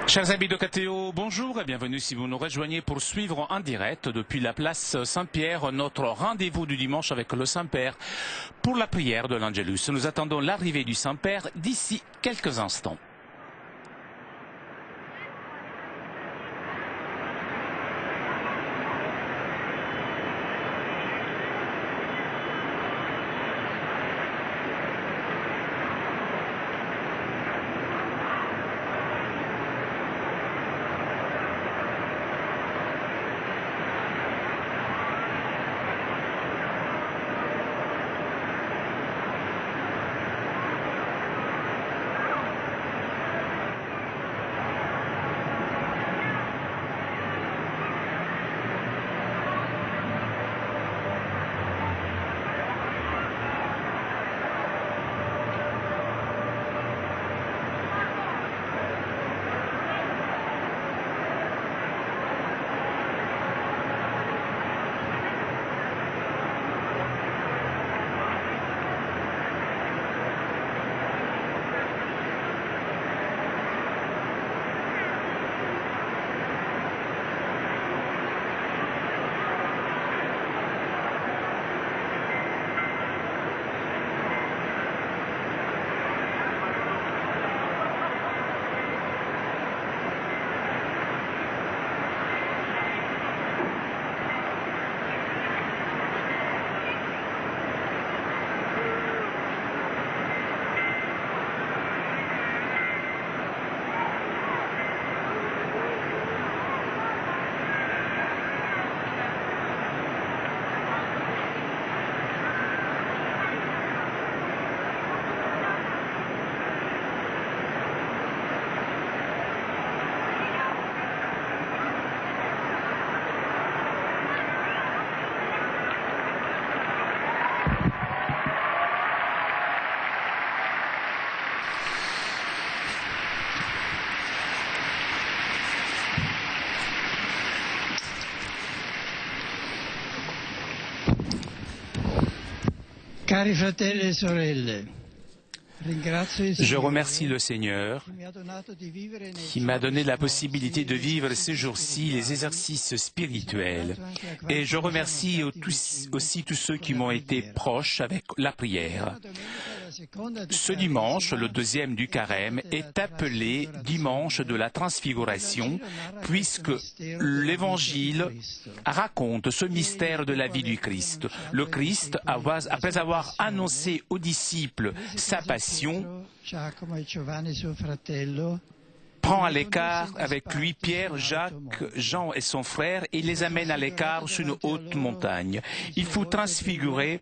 Chers amis de KTO, bonjour et bienvenue si vous nous rejoignez pour suivre en direct depuis la place Saint-Pierre notre rendez-vous du dimanche avec le Saint-Père pour la prière de l'Angelus. Nous attendons l'arrivée du Saint-Père d'ici quelques instants. Cari fratelli e sorelle, je remercie le Seigneur qui m'a donné la possibilité de vivre ces jours-ci les exercices spirituels. Et je remercie aussi tous ceux qui m'ont été proches avec la prière. Ce dimanche, le deuxième du carême, est appelé dimanche de la transfiguration, puisque l'Évangile raconte ce mystère de la vie du Christ. Le Christ, après avoir annoncé aux disciples sa passion, prend à l'écart avec lui Pierre, Jacques, Jean et son frère et les amène à l'écart sur une haute montagne. Il faut transfigurer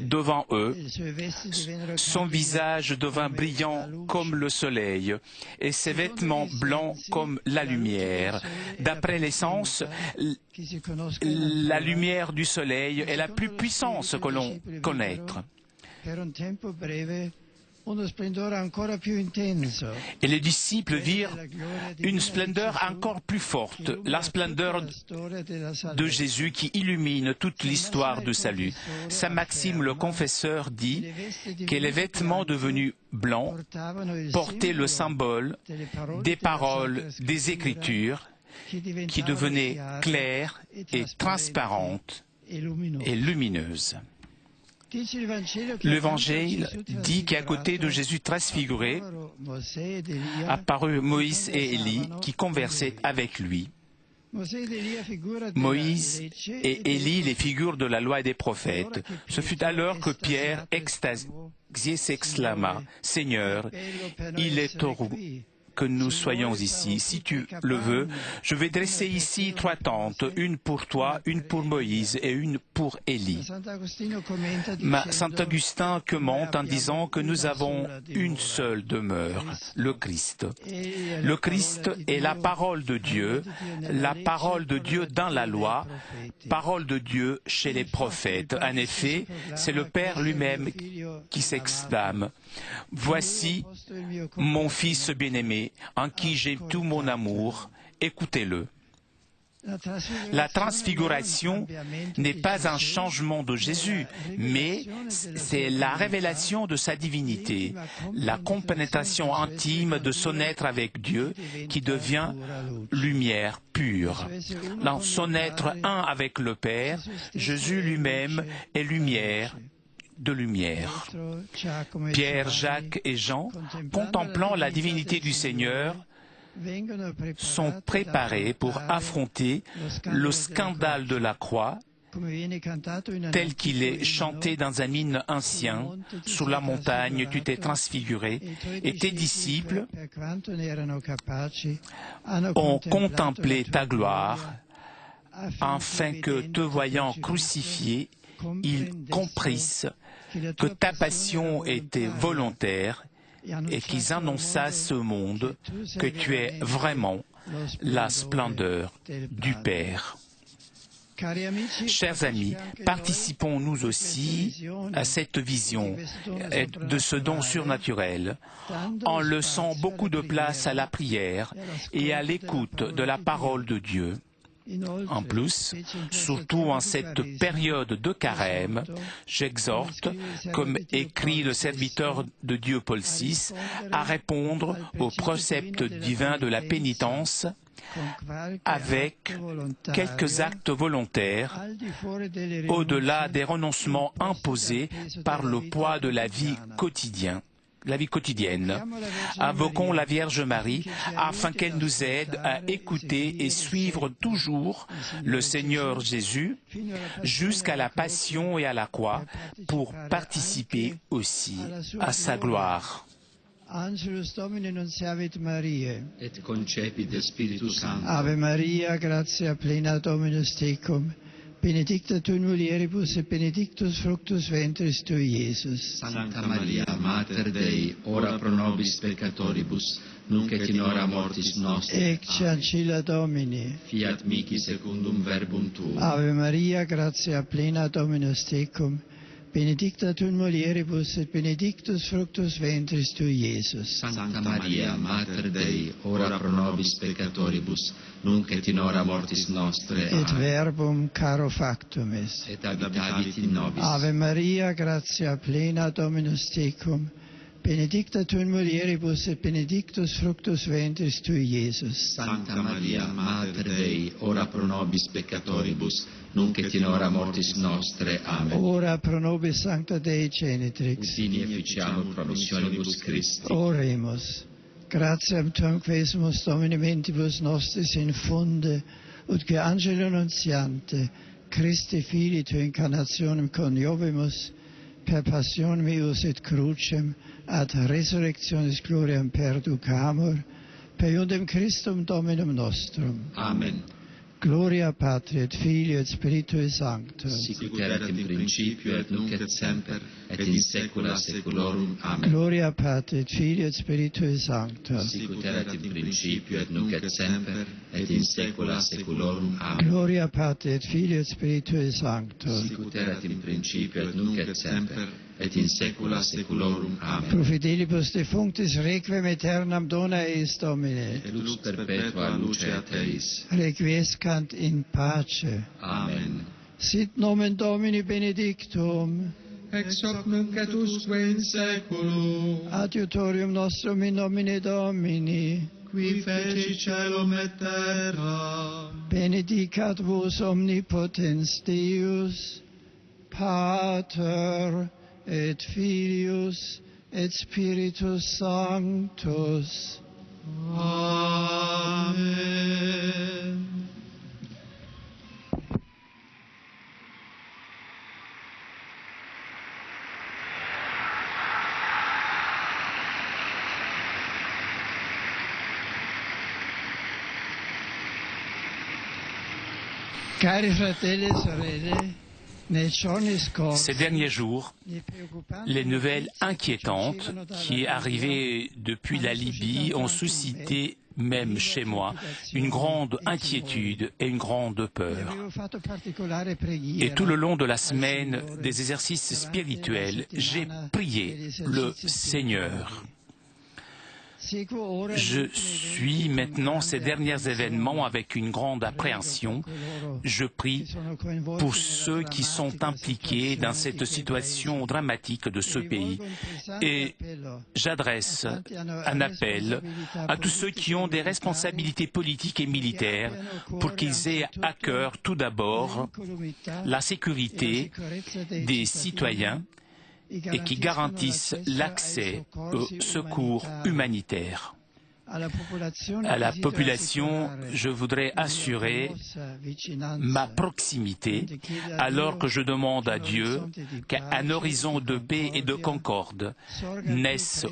devant eux. Son visage devint brillant comme le soleil et ses vêtements blancs comme la lumière. D'après l'essence, la lumière du soleil est la plus puissante que l'on connaître. Et les disciples virent une splendeur encore plus forte, la splendeur de Jésus qui illumine toute l'histoire du salut. Saint Maxime le Confesseur dit que les vêtements devenus blancs portaient le symbole des paroles des Écritures qui devenaient claires et transparentes et lumineuses. L'Évangile dit qu'à côté de Jésus transfiguré, apparurent Moïse et Élie qui conversaient avec lui. Moïse et Élie, les figures de la loi et des prophètes. Ce fut alors que Pierre, extasié, s'exclama, « Seigneur, il est heureux que nous soyons ici. Si tu le veux, je vais dresser ici 3 tentes, une pour toi, une pour Moïse et une pour Élie. » Saint Augustin commente en disant que nous avons une seule demeure, le Christ. Le Christ est la parole de Dieu dans la loi, parole de Dieu chez les prophètes. En effet, c'est le Père lui-même qui s'exclame, « Voici mon Fils bien-aimé, en qui j'ai tout mon amour, écoutez-le. » La transfiguration n'est pas un changement de Jésus, mais c'est la révélation de sa divinité, la compénétration intime de son être avec Dieu qui devient lumière pure. Dans son être un avec le Père, Jésus lui-même est lumière de lumière. Pierre, Jacques et Jean, contemplant la divinité du Seigneur, sont préparés pour affronter le scandale de la croix tel qu'il est chanté dans un hymne ancien. Sous la montagne, tu t'es transfiguré, et tes disciples ont contemplé ta gloire, afin que, te voyant crucifié, ils comprissent que ta passion était volontaire et qu'ils annonçassent au monde que tu es vraiment la splendeur du Père. Chers amis, participons nous aussi à cette vision de ce don surnaturel en laissant beaucoup de place à la prière et à l'écoute de la parole de Dieu. En plus, surtout en cette période de carême, j'exhorte, comme écrit le serviteur de Dieu Paul VI, à répondre aux préceptes divins de la pénitence avec quelques actes volontaires, au-delà des renoncements imposés par le poids de la vie quotidienne. Invoquons la Vierge Marie afin qu'elle nous aide à écouter et suivre toujours le Seigneur Jésus jusqu'à la passion et à la croix pour participer aussi à sa gloire. Angelus Domini nunciavit Mariae, et concepit de Spiritus Sancto. Ave Maria, gratia plena Dominus tecum, benedicta tu in mulieribus et benedictus fructus ventris tui, Iesus. Sancta Maria, Mater Dei, ora pro nobis peccatoribus, nunc et in hora mortis nostre. Ecce ancilla Domini. Fiat mihi secundum verbum tuum. Ave Maria, gratia plena Dominus tecum, benedicta tu in mulieribus et benedictus fructus ventris tui, Iesus. Sancta Maria, Mater Dei, ora pro nobis peccatoribus, nunc et in hora mortis nostre. Et verbum caro factum est. Et habitavit in nobis. Ave Maria, gratia plena Dominus tecum, benedicta tu in mulieribus et benedictus fructus ventris tui, Iesus. Sancta Maria, Mater Dei, ora pro nobis peccatoribus, nunc et in hora mortis nostre. Amen. Ora pro nobis Sancta Dei Genitrix. Udini efficiamur pro missionibus Christi. Oremus. Gratiam tuam quesumus Domini mentibus nostris infunde, ut que angelo nuntiante, Christi Filii tu incarnationem coniovimus, per passionem eius et crucem, ad resurrectionis gloriam perducamur, per iudem Christum Dominum nostrum. Amen. Gloria Patri et Filii et Spiritui Sancto. Sicut erat in principio et nunc et semper et in saecula saeculorum. Amen. Gloria Patri et Filii et Spiritui Sancto. Sicut erat in principio et nunc et semper et in saecula saeculorum. Amen. Gloria Patri et Filii et Spiritui Sancto. Sicut erat in principio et nunc et semper et in saecula saeculorum. Amen. Pro fidelibus defunctis requiem aeternam dona eis Domine. Et lux perpetua lucea Teis. Requiescant in pace. Amen. Sit nomen Domini benedictum. Ex hoc nunc et usque in saeculum. Adiutorium nostrum in nomine Domini. Qui feci caelum et terra. Benedicat vos omnipotens Deus, Pater et Filius et Spiritus Sanctus. Amen. Cari fratelli e sorelle, nei giorni scorsi, Ces derniers jours, les nouvelles inquiétantes qui arrivaient depuis la Libye ont suscité, même chez moi, une grande inquiétude et une grande peur. Et tout le long de la semaine des exercices spirituels, j'ai prié le Seigneur. Je suis maintenant ces derniers événements avec une grande appréhension. Je prie pour ceux qui sont impliqués dans cette situation dramatique de ce pays. Et j'adresse un appel à tous ceux qui ont des responsabilités politiques et militaires pour qu'ils aient à cœur tout d'abord la sécurité des citoyens et qui garantissent l'accès aux secours humanitaires. À la population, je voudrais assurer ma proximité alors que je demande à Dieu qu'un horizon de paix et de concorde naisse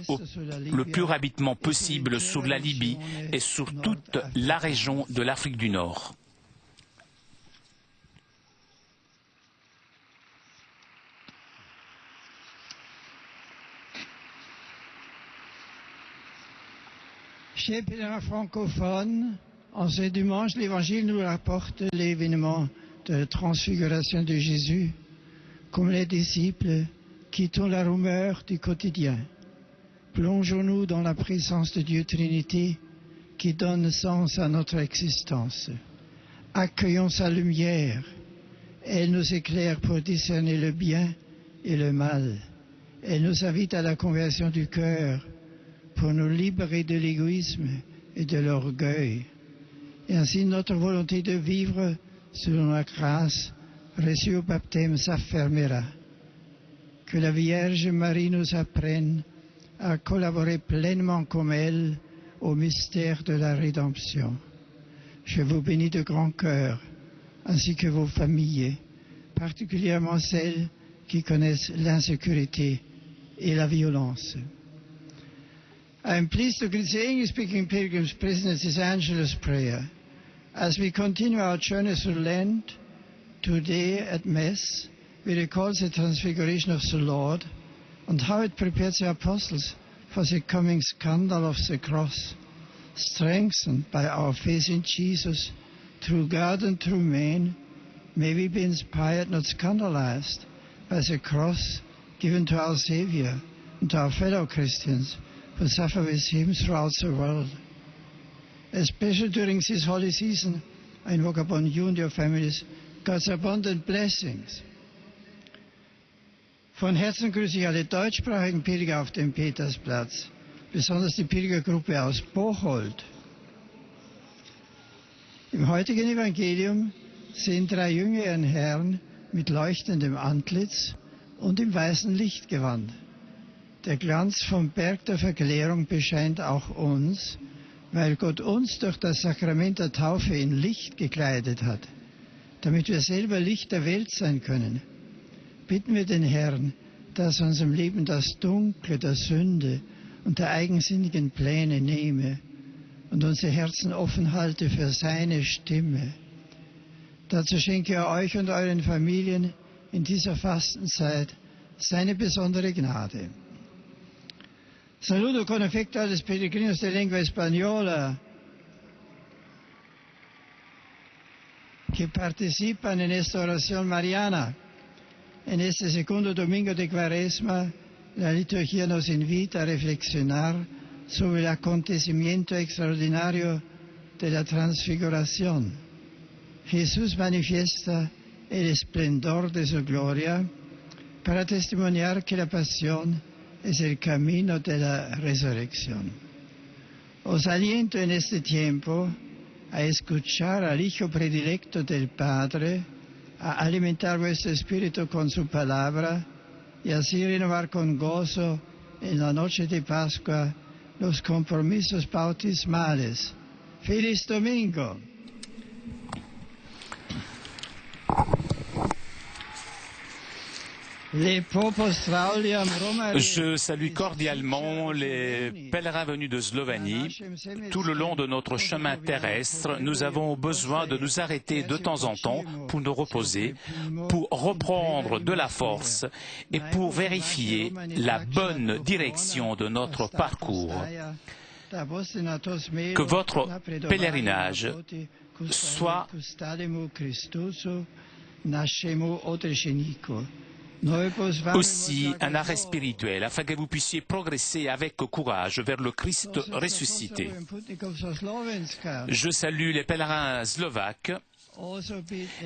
le plus rapidement possible sur la Libye et sur toute la région de l'Afrique du Nord. Chers pèlerins francophones, en ce dimanche, l'Évangile nous rapporte l'événement de la transfiguration de Jésus. Comme les disciples, quittons la rumeur du quotidien. Plongeons-nous dans la présence de Dieu Trinité qui donne sens à notre existence. Accueillons sa lumière. Elle nous éclaire pour discerner le bien et le mal. Elle nous invite à la conversion du cœur, pour nous libérer de l'égoïsme et de l'orgueil. Et ainsi notre volonté de vivre selon la grâce reçue au baptême s'affermira. Que la Vierge Marie nous apprenne à collaborer pleinement comme elle au mystère de la rédemption. Je vous bénis de grand cœur, ainsi que vos familles, particulièrement celles qui connaissent l'insécurité et la violence. I am pleased to greet the English-speaking pilgrims present at this Angelus prayer. As we continue our journey through Lent, today at Mass, we recall the transfiguration of the Lord and how it prepared the apostles for the coming scandal of the cross. Strengthened by our faith in Jesus, through God and through men, may we be inspired, not scandalized, by the cross given to our Savior and to our fellow Christians who suffer with Him throughout the world. Especially during this holy season, I invoke upon you and your families God's abundant blessings. Von Herzen grüße ich alle deutschsprachigen Pilger auf dem Petersplatz, besonders die Pilgergruppe aus Bocholt. Im heutigen Evangelium sehen 3 Jünger ihren Herrn mit leuchtendem Antlitz und im weißen Lichtgewand. Der Glanz vom Berg der Verklärung bescheint auch uns, weil Gott uns durch das Sakrament der Taufe in Licht gekleidet hat, damit wir selber Licht der Welt sein können. Bitten wir den Herrn, dass er unserem Leben das Dunkle der Sünde und der eigensinnigen Pläne nehme und unsere Herzen offen halte für seine Stimme. Dazu schenke er euch und euren Familien in dieser Fastenzeit seine besondere Gnade. Saludo con afecto a los peregrinos de lengua española que participan en esta oración mariana. En este segundo domingo de Cuaresma, la liturgia nos invita a reflexionar sobre el acontecimiento extraordinario de la transfiguración. Jesús manifiesta el esplendor de su gloria para testimoniar que la pasión es el camino de la resurrección. Os aliento en este tiempo a escuchar al Hijo predilecto del Padre, a alimentar vuestro espíritu con su palabra y así renovar con gozo en la noche de Pascua los compromisos bautismales. ¡Feliz Domingo! Je salue cordialement les pèlerins venus de Slovénie. Tout le long de notre chemin terrestre, nous avons besoin de nous arrêter de temps en temps pour nous reposer, pour reprendre de la force et pour vérifier la bonne direction de notre parcours. Que votre pèlerinage soit Aussi un arrêt spirituel afin que vous puissiez progresser avec courage vers le Christ ressuscité. Je salue les pèlerins slovaques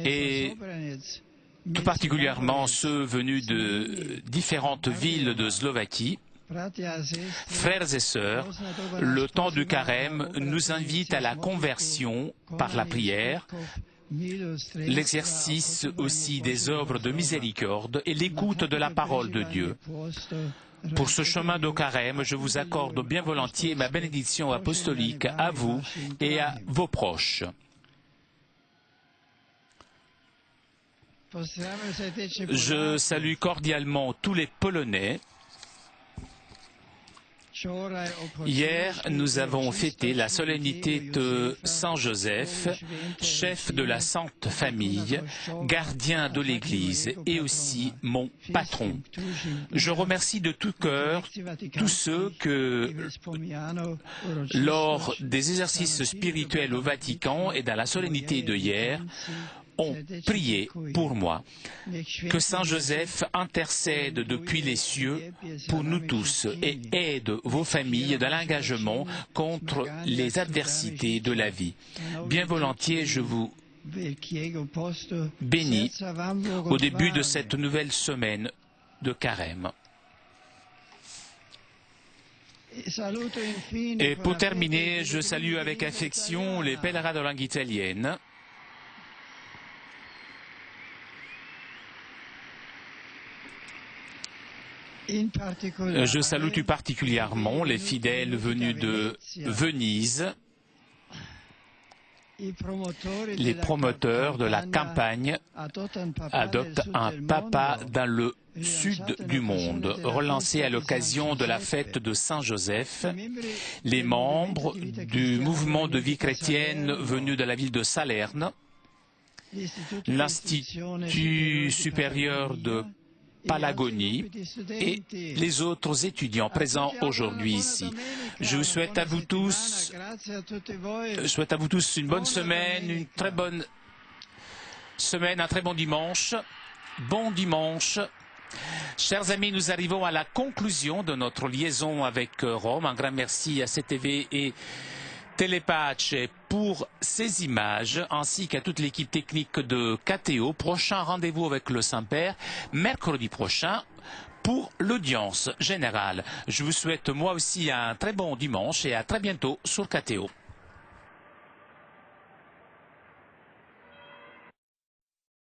et tout particulièrement ceux venus de différentes villes de Slovaquie. Frères et sœurs, le temps du carême nous invite à la conversion par la prière, l'exercice aussi des œuvres de miséricorde et l'écoute de la parole de Dieu. Pour ce chemin de carême, je vous accorde bien volontiers ma bénédiction apostolique à vous et à vos proches. Je salue cordialement tous les Polonais. Hier, nous avons fêté la solennité de Saint Joseph, chef de la Sainte Famille, gardien de l'Église et aussi mon patron. Je remercie de tout cœur tous ceux que, lors des exercices spirituels au Vatican et dans la solennité de hier, ont prié pour moi. Que Saint Joseph intercède depuis les cieux pour nous tous et aide vos familles dans l'engagement contre les adversités de la vie. Bien volontiers, je vous bénis au début de cette nouvelle semaine de carême. Et pour terminer, je salue avec affection les pèlerins de langue italienne. Je salue tout particulièrement les fidèles venus de Venise, les promoteurs de la campagne Adopte un papa dans le sud du monde, relancée à l'occasion de la fête de Saint-Joseph, les membres du mouvement de vie chrétienne venu de la ville de Salerne, l'Institut supérieur de Palagonie et les autres étudiants présents aujourd'hui ici. Je souhaite à vous tous une bonne semaine, une très bonne semaine, un très bon dimanche. Bon dimanche. Chers amis, nous arrivons à la conclusion de notre liaison avec Rome. Un grand merci à CTV et Telepace pour ces images, ainsi qu'à toute l'équipe technique de KTO. Prochain rendez-vous avec le Saint-Père, mercredi prochain, pour l'audience générale. Je vous souhaite moi aussi un très bon dimanche et à très bientôt sur KTO.